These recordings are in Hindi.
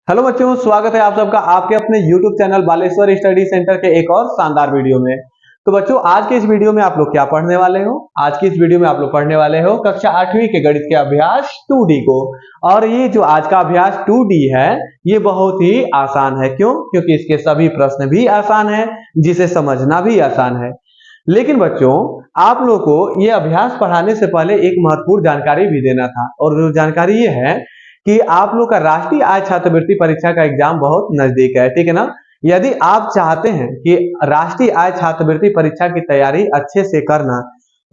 हेलो बच्चों, स्वागत है आप सबका आपके अपने YouTube channel Baleshwar study centre के एक और शानदार वीडियो में। तो बच्चों, आज के इस वीडियो में आप लोग क्या पढ़ने वाले हो? आज की इस वीडियो में आप लोग पढ़ने वाले हो कक्षा 8वीं के गणित के अभ्यास 2D को। और ये जो आज का अभ्यास 2D है, ये बहुत ही आसान है। क्यों? क्योंकि इसके सभी प्रश्न भी आसान है, जिसे समझना भी आसान है। लेकिन बच्चों, आप लोग को ये अभ्यास पढ़ाने से पहले एक महत्वपूर्ण जानकारी भी देना था, और जो जानकारी ये है कि आप लोग का राष्ट्रीय आय छात्रवृत्ति परीक्षा का एग्जाम बहुत नजदीक है, ठीक है ना। यदि आप चाहते हैं कि राष्ट्रीय आय छात्रवृत्ति परीक्षा की तैयारी अच्छे से करना,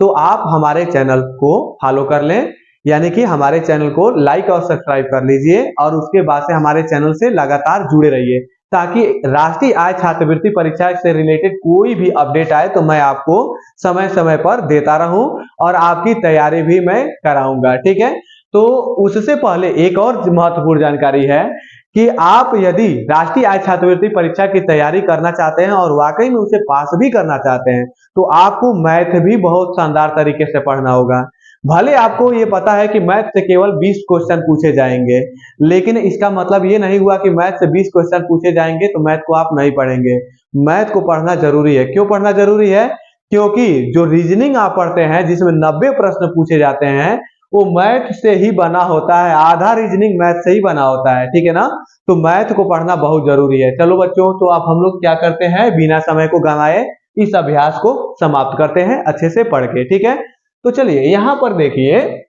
तो आप हमारे चैनल को फॉलो कर लें, यानी कि हमारे चैनल को लाइक और सब्सक्राइब कर लीजिए, और उसके बाद से हमारे चैनल से लगातार जुड़े रहिए, ताकि राष्ट्रीय आय छात्रवृत्ति परीक्षा से रिलेटेड कोई भी अपडेट आए तो मैं आपको समय समय पर देता रहूं, और आपकी तैयारी भी मैं कराऊंगा, ठीक है। तो उससे पहले एक और महत्वपूर्ण जानकारी है कि आप यदि राष्ट्रीय आय छात्रवृत्ति परीक्षा की तैयारी करना चाहते हैं और वाकई में उसे पास भी करना चाहते हैं, तो आपको मैथ भी बहुत शानदार तरीके से पढ़ना होगा। भले आपको ये पता है कि मैथ से केवल 20 क्वेश्चन पूछे जाएंगे, लेकिन इसका मतलब ये नहीं हुआ कि मैथ से 20 क्वेश्चन पूछे जाएंगे तो मैथ को आप नहीं पढ़ेंगे। मैथ को पढ़ना जरूरी है। क्यों पढ़ना जरूरी है? क्योंकि जो रीजनिंग आप पढ़ते हैं, जिसमें 90 प्रश्न पूछे जाते हैं, वो मैथ से ही बना होता है। आधा रीजनिंग मैथ से ही बना होता है, ठीक है ना। तो मैथ को पढ़ना बहुत जरूरी है। चलो बच्चों, तो अब हम लोग क्या करते हैं, बिना समय को गंवाए इस अभ्यास को समाप्त करते हैं अच्छे से पढ़ के, ठीक है। तो चलिए यहाँ पर देखिए,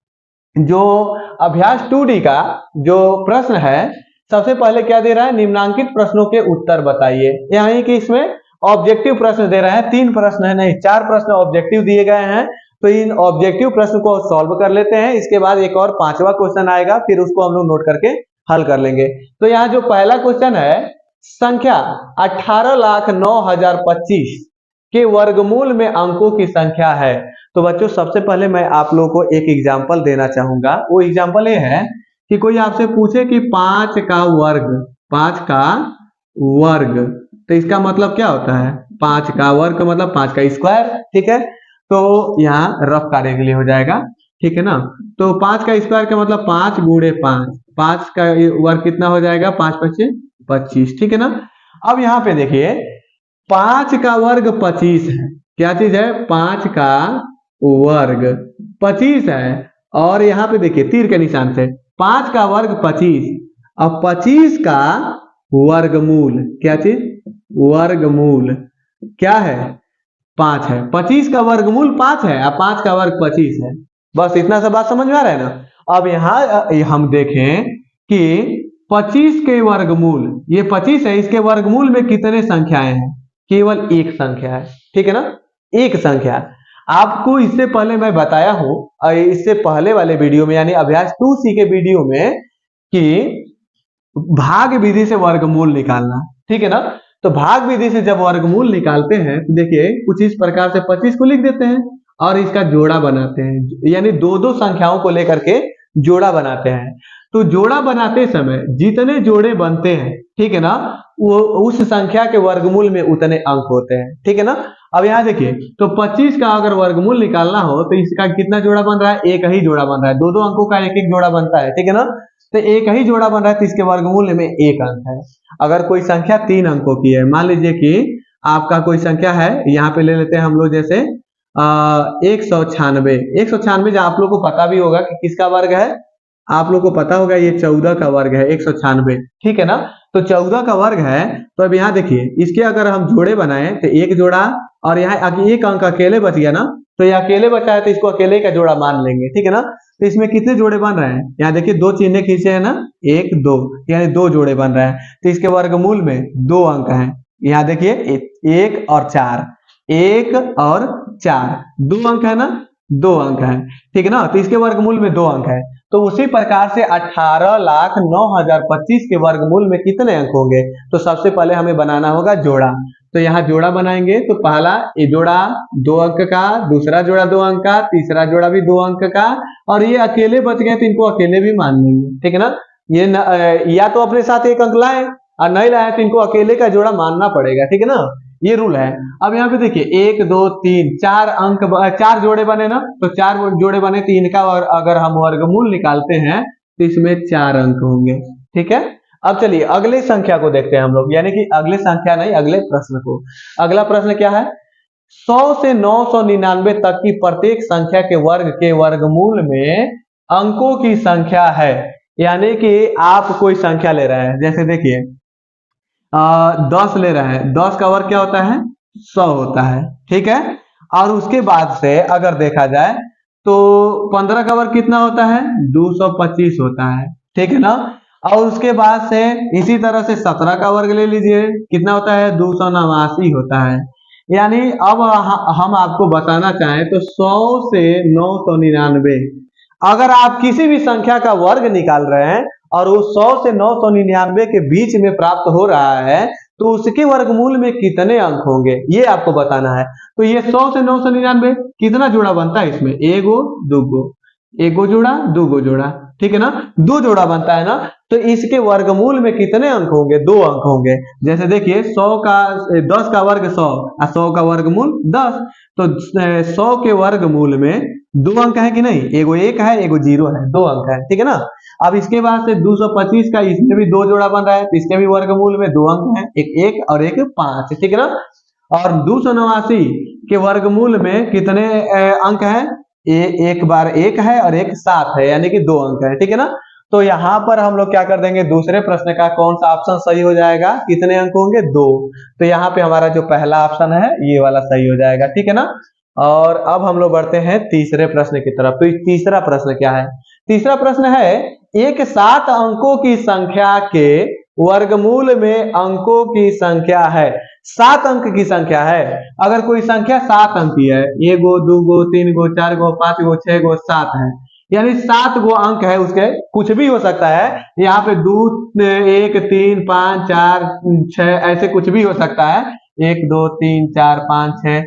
जो अभ्यास 2D का जो प्रश्न है, सबसे पहले क्या दे रहा है, निम्नांकित प्रश्नों के उत्तर बताइए। यानी कि इसमें ऑब्जेक्टिव प्रश्न दे रहे हैं। 3 प्रश्न है, नहीं 4 प्रश्न ऑब्जेक्टिव दिए गए हैं। तो इन ऑब्जेक्टिव प्रश्न को सॉल्व कर लेते हैं। इसके बाद एक और 5वां क्वेश्चन आएगा, फिर उसको हम लोग नोट करके हल कर लेंगे। तो यहाँ जो पहला क्वेश्चन है, संख्या 18,09,025 के वर्गमूल में अंकों की संख्या है। तो बच्चों, सबसे पहले मैं आप लोगों को एक एग्जाम्पल देना चाहूंगा। वो एग्जाम्पल ये है कि कोई आपसे पूछे कि 5 का वर्ग, 5 का वर्ग, तो इसका मतलब क्या होता है? 5 का वर्ग का मतलब 5 का स्क्वायर, ठीक है। तो यहाँ रफ कार्य के लिए हो जाएगा, ठीक है ना। तो 5 का स्क्वायर का मतलब 5 गुणे 5, 5 का वर्ग कितना हो जाएगा? 5 पच्चीस 25, ठीक है ना। अब यहाँ पे देखिए, 5 का वर्ग 25 है। क्या चीज है? 5 का वर्ग 25 है। और यहाँ पे देखिए तीर के निशान से, 5 का वर्ग 25, अब 25 का वर्गमूल, क्या चीज? वर्गमूल क्या है? 5 है। 25 का वर्गमूल 5 है और 5 का वर्ग 25 है। बस इतना सा बात समझ में आ रहा है ना। अब यहाँ हम देखें कि 25 के वर्गमूल, ये 25 है, इसके वर्गमूल में कितने संख्याएं हैं? केवल एक संख्या है, ठीक है ना, एक संख्या। आपको इससे पहले मैं बताया हूं, इससे पहले वाले वीडियो में, यानी अभ्यास 2C के वीडियो में, कि भाग विधि से वर्गमूल निकालना, ठीक है ना। तो भाग विधि से जब वर्गमूल निकालते हैं तो देखिए कुछ इस प्रकार से 25 को लिख देते हैं और इसका जोड़ा बनाते हैं, यानी दो दो संख्याओं को लेकर के जोड़ा बनाते हैं। तो जोड़ा बनाते समय जितने जोड़े बनते हैं, ठीक है ना, वो उस संख्या के वर्गमूल में उतने अंक होते हैं, ठीक है ना। अब यहाँ देखिए, तो 25 का अगर वर्गमूल निकालना हो तो इसका कितना जोड़ा बन रहा है? एक ही जोड़ा बन रहा है। दो दो अंकों का एक एक जोड़ा बनता है, ठीक है ना। तो एक ही जोड़ा बन रहा है, तो इसके वर्गमूल में एक अंक है। अगर कोई संख्या 3 अंकों की है, मान लीजिए कि आपका कोई संख्या है, यहाँ पे ले लेते हैं हम लोग, जैसे 196। 196 जो आप लोग को पता भी होगा कि किसका वर्ग है, आप लोग को पता होगा ये 14 का वर्ग है, 196, ठीक है ना। तो 14 का वर्ग है। तो अब यहाँ देखिए, इसके अगर हम जोड़े बनाए तो एक जोड़ा, और यहाँ एक अंक अकेले बच गया ना, तो ये अकेले बचा है तो इसको अकेले का जोड़ा मान लेंगे, ठीक है ना। तो इसमें कितने जोड़े बन रहे हैं? यहाँ देखिए 2 चिन्ह खींचे हैं ना, 1 2, यानी 2 जोड़े बन रहे हैं। तो इसके वर्गमूल में 2 अंक हैं। यहाँ देखिए 1 और 4, 1 और 4, 2 अंक है ना, 2 अंक है, ठीक है ना। तो इसके वर्गमूल में 2 अंक है। तो उसी प्रकार से 18,09,025 के वर्गमूल में कितने अंक होंगे? तो सबसे पहले हमें बनाना होगा जोड़ा। तो यहाँ जोड़ा बनाएंगे, तो पहला ये जोड़ा 2 अंक का, दूसरा जोड़ा 2 अंक का, तीसरा जोड़ा भी 2 अंक का, और ये अकेले बच गए तो इनको अकेले भी मान लेंगे, ठीक है ना। ये या तो अपने साथ एक अंक लाए, और नहीं लाए तो इनको अकेले का जोड़ा मानना पड़ेगा, ठीक है ना। ये रूल है। अब यहाँ पे देखिए 1 2 3 4 अंक, 4 जोड़े बने ना, तो 4 जोड़े बने, 3 का, और अगर हम वर्गमूल निकालते हैं तो इसमें 4 अंक होंगे, ठीक है। अब चलिए अगली संख्या को देखते हैं हम लोग, यानी कि अगली संख्या नहीं, अगले प्रश्न को। अगला प्रश्न क्या है? 100 से 999 तक की प्रत्येक संख्या के वर्गमूल में अंकों की संख्या है। यानी कि आप कोई संख्या ले रहे हैं, जैसे देखिए 10 ले रहे हैं, 10 का वर्ग क्या होता है? 100 होता है, ठीक है। और उसके बाद से अगर देखा जाए तो 15 का वर्ग कितना होता है? 225 होता है, ठीक है ना। और उसके बाद से इसी तरह से 17 का वर्ग ले लीजिए, कितना होता है? 289 होता है। यानी अब हम आपको बताना चाहें तो 100 से 999, अगर आप किसी भी संख्या का वर्ग निकाल रहे हैं और वो 100 से 999 के बीच में प्राप्त हो रहा है, तो उसके वर्गमूल में कितने अंक होंगे ये आपको बताना है। तो ये 100 से 999 कितना जोड़ा बनता है इसमें? एगो एगो जोड़ा, दूगो जोड़ा, ठीक है ना, दो जोड़ा बनता है ना। तो इसके वर्गमूल में कितने अंक होंगे? 2 अंक होंगे। जैसे देखिए 10 का वर्ग 100 और 100 का वर्गमूल 10, तो 100 के वर्गमूल में 2 अंक है कि नहीं? एगो 1 है, एगो 0 है, 2 अंक है, ठीक है ना। अब इसके बाद से 225 का, इसमें भी 2 जोड़ा बन रहा है, तो इसके भी वर्गमूल में 2 अंक है, एक 1 और एक 5, ठीक है ना। और 289 के वर्गमूल में कितने अंक हैं? एक बार 1 है और एक 7 है, यानी कि 2 अंक है, ठीक है ना। तो यहाँ पर हम लोग क्या कर देंगे? दूसरे प्रश्न का कौन सा ऑप्शन सही हो जाएगा? कितने अंक होंगे? 2। तो यहाँ पे हमारा जो पहला ऑप्शन है ये वाला सही हो जाएगा, ठीक है ना। और अब हम लोग बढ़ते हैं तीसरे प्रश्न की तरफ। तो तीसरा प्रश्न क्या है? तीसरा प्रश्न है, एक 7 अंकों की संख्या के वर्गमूल में अंकों की संख्या है। 7 अंक की संख्या है। अगर कोई संख्या 7 अंक की है, 1 गो 2 गो 3 गो 4 गो 5 गो 6 गो 7 है, यानी 7 गो अंक है, उसके कुछ भी हो सकता है। यहाँ पे 2 1 3 5 4 6 ऐसे कुछ भी हो सकता है। 1 2 3 4 5 6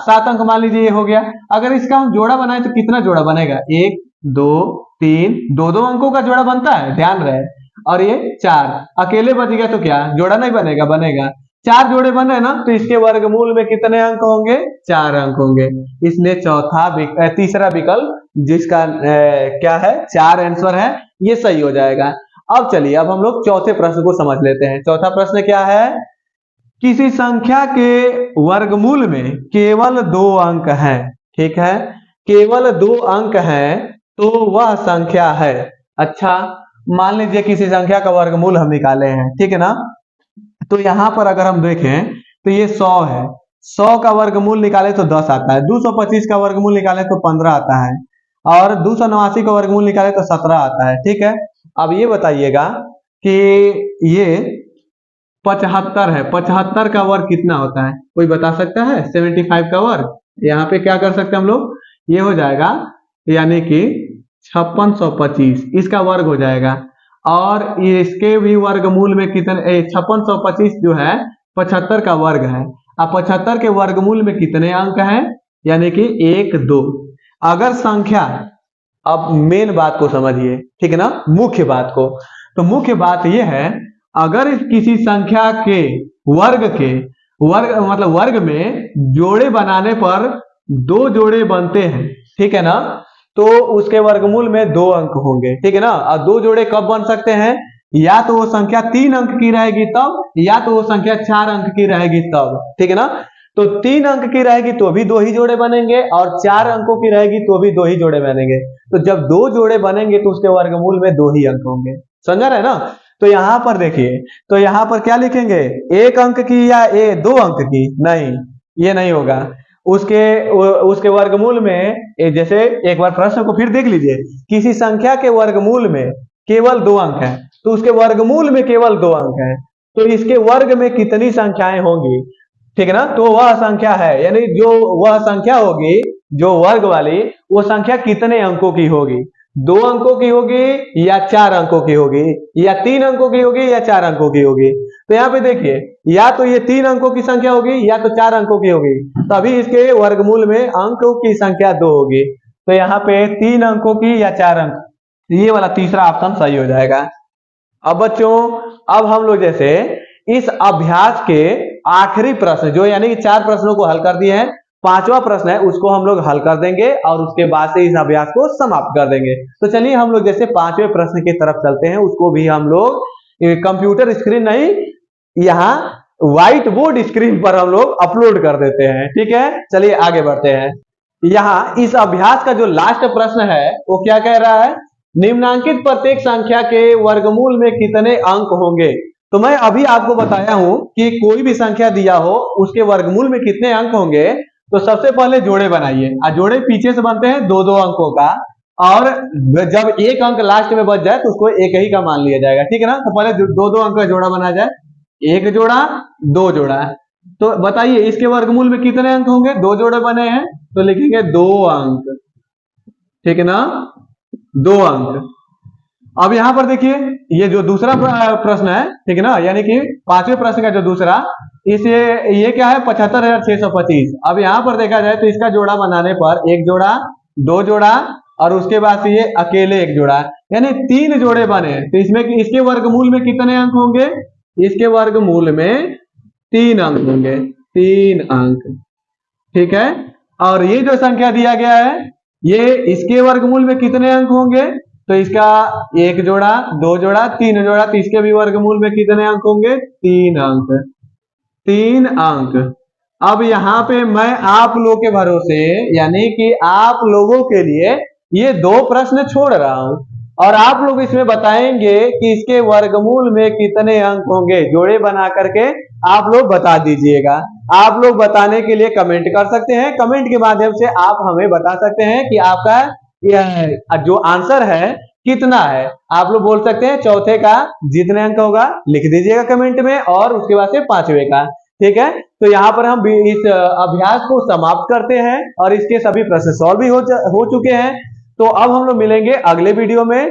7 अंक मान लीजिए ये हो गया। अगर इसका हम जोड़ा बनाए तो कितना जोड़ा बनेगा? 1 2 3, 2 अंकों का जोड़ा बनता है, ध्यान रहे। और ये 4 अकेले बच गया तो क्या जोड़ा नहीं बनेगा? बनेगा। 4 जोड़े बने ना, तो इसके वर्गमूल में कितने अंक होंगे? 4 अंक होंगे। इसलिए तीसरा विकल्प जिसका क्या है? 4 आंसर है, ये सही हो जाएगा। अब चलिए अब हम लोग चौथे प्रश्न को समझ लेते हैं। चौथा प्रश्न क्या है? किसी संख्या के वर्गमूल में केवल 2 अंक हैं, ठीक है, केवल 2 अंक हैं, तो वह संख्या है। अच्छा, मान लीजिए किसी संख्या का वर्गमूल हम निकाले हैं, ठीक है ना। तो यहाँ पर अगर हम देखें तो ये 100 है, 100 का वर्गमूल निकाले तो 10 आता है, 225 का वर्गमूल निकाले तो 15 आता है, और 289 का वर्गमूल निकाले तो 17 आता है, ठीक है। अब ये बताइएगा कि ये 75 है, 75 का वर्ग कितना होता है? कोई बता सकता है? 75 का वर्ग यहाँ पे क्या कर सकते हैं हम लोग? ये हो जाएगा, यानी कि 5625 इसका वर्ग हो जाएगा। और इसके भी वर्गमूल में कितने? 5625 जो है 75 का वर्ग है। अब 75 के वर्गमूल में कितने अंक हैं? यानी कि 1 2। अगर संख्या, अब मेन बात को समझिए, ठीक है ना, मुख्य बात को। तो मुख्य बात यह है, अगर किसी संख्या के वर्ग में जोड़े बनाने पर 2 जोड़े बनते हैं, ठीक है ना, तो उसके वर्गमूल में 2 अंक होंगे, ठीक है ना। और 2 जोड़े कब बन सकते हैं? या तो वो संख्या 3 अंक की रहेगी तब, या तो वो संख्या 4 अंक की रहेगी तब, ठीक है ना। तो 3 अंक की रहेगी तो भी 2 ही जोड़े बनेंगे, और 4 अंकों की रहेगी तो भी 2 ही जोड़े बनेंगे। तो जब 2 जोड़े बनेंगे तो उसके वर्गमूल में 2 ही अंक होंगे, समझा रहे ना। तो यहाँ पर देखिए, तो यहाँ पर क्या लिखेंगे? 1 अंक की या 2 अंक की? नहीं, ये नहीं होगा। उसके वर्गमूल में जैसे एक बार प्रश्न को फिर देख लीजिए, किसी संख्या के वर्गमूल में केवल 2 अंक है, तो उसके वर्गमूल में केवल 2 अंक है, तो इसके वर्ग में कितनी संख्याएं होंगी? ठीक है ना। तो वह संख्या है, यानी जो वह संख्या होगी जो वर्ग वाली, वो संख्या कितने अंकों की होगी? 2 अंकों की होगी या 4 अंकों की होगी, या 3 अंकों की होगी या 4 अंकों की होगी? तो यहाँ पे देखिए, या तो ये 3 अंकों की संख्या होगी या तो 4 अंकों की होगी, तभी इसके वर्गमूल में अंकों की संख्या 2 होगी। तो यहाँ पे 3 अंकों की या 4 अंक, ये वाला तीसरा ऑप्शन सही हो जाएगा। अब बच्चों, अब हम लोग जैसे इस अभ्यास के आखिरी प्रश्न, जो यानी कि 4 प्रश्नों को हल कर दिए हैं, 5वां प्रश्न है उसको हम लोग हल कर देंगे और उसके बाद से इस अभ्यास को समाप्त कर देंगे। तो चलिए हम लोग जैसे 5वें प्रश्न की तरफ चलते हैं, उसको भी हम लोग कंप्यूटर स्क्रीन नहीं, यहाँ व्हाइट बोर्ड स्क्रीन पर हम लोग अपलोड कर देते हैं। ठीक है, चलिए आगे बढ़ते हैं। यहाँ इस अभ्यास का जो लास्ट प्रश्न है वो क्या कह रहा है, निम्नांकित प्रत्येक संख्या के वर्गमूल में कितने अंक होंगे। तो मैं अभी आपको बताया हूं कि कोई भी संख्या दिया हो उसके वर्गमूल में कितने अंक होंगे। तो सबसे पहले जोड़े बनाइए, और जोड़े पीछे से बनते हैं दो दो अंकों का, और जब एक अंक लास्ट में बच जाए तो उसको एक ही का मान लिया जाएगा। ठीक है ना, तो पहले दो दो अंक का जोड़ा बना जाए, एक जोड़ा दो जोड़ा। तो बताइए इसके वर्गमूल में कितने अंक होंगे, दो जोड़े बने हैं तो लिखेंगे 2 अंक। ठीक है ना, 2 अंक। अब यहां पर देखिए ये जो दूसरा प्रश्न है, ठीक है ना, यानी कि पांचवें प्रश्न का जो दूसरा, इसे ये क्या है 75,625। अब यहां पर देखा जाए तो इसका जोड़ा बनाने पर एक जोड़ा, दो जोड़ा, और उसके बाद से ये अकेले एक जोड़ा, यानी 3 जोड़े बने। तो इसमें इसके वर्गमूल में कितने अंक होंगे, इसके वर्गमूल में 3 अंक होंगे, 3 अंक। ठीक है, और ये जो संख्या दिया गया है ये इसके वर्गमूल में कितने अंक होंगे, तो इसका एक जोड़ा, दो जोड़ा, तीन जोड़ा, तो इसके भी वर्गमूल में कितने अंक होंगे, 3 अंक, 3 अंक। अब यहाँ पे मैं आप लोगों के भरोसे, यानी कि आप लोगों के लिए ये 2 प्रश्न छोड़ रहा हूं, और आप लोग इसमें बताएंगे कि इसके वर्गमूल में कितने अंक होंगे। जोड़े बना करके आप लोग बता दीजिएगा। आप लोग बताने के लिए कमेंट कर सकते हैं, कमेंट के माध्यम से आप हमें बता सकते हैं कि आपका यह जो आंसर है कितना है। आप लोग बोल सकते हैं चौथे का जितने अंक होगा लिख दीजिएगा कमेंट में, और उसके बाद से पांचवे का। ठीक है, तो यहाँ पर हम इस अभ्यास को समाप्त करते हैं, और इसके सभी प्रश्न सॉल्व भी हो चुके हैं। तो अब हम लोग मिलेंगे अगले वीडियो में।